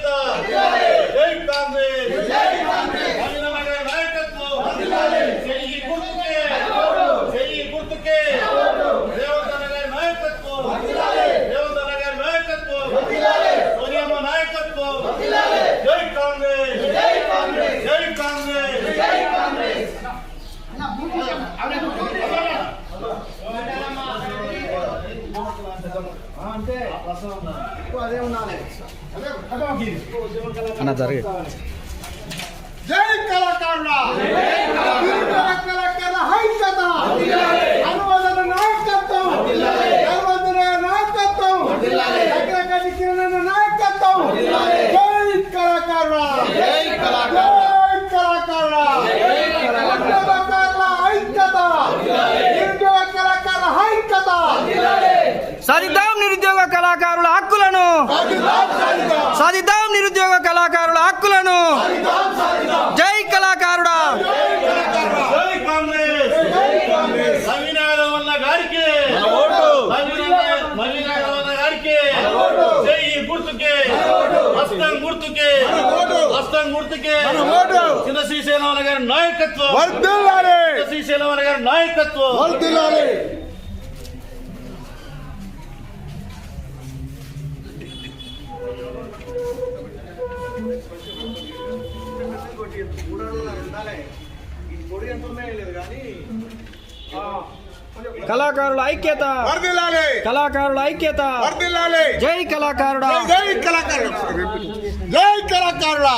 ఐక్యత జై కాంగ్రెస్ నవీననగర్ నాయకత్వం చెయ్యి గుర్తుకే రేవంత్ నగర్ నాయకత్వం సోనియమ్మ నాయకత్వం జై కాంగ్రెస్ జై కాంగ్రెస్ అన్న జరిగే జై కళాకారుల కళాకారుల ఐక్యత అనువాదన నాయకత్వం నాయకత్వం అగ్రగతి కిరణ్ నాయకత్వం జై కళాకారుల ఐక్యత నిరుద్యోగ కళాకారుల ఐక్యత సాధిద్దాం నిరుద్యోగ కళాకారుల హక్కులను సాధిద్దాం నిరుద్యోగ కళాకారుల హక్కులను జై కళాకారుడా జై కాంగ్రెస్ నవీనగర్ గారికి నవీనగర్ గారికి చెయ్యి గుర్తుకే హస్తం గుర్తుకే చిన్న శ్రీశైలం గారి నాయకత్వం శ్రీశైలం గారి నాయకత్వం కళాకారుల ఐక్యత కళాకారుల ఐక్యత జై కళాకారుడా జై కళాకారుల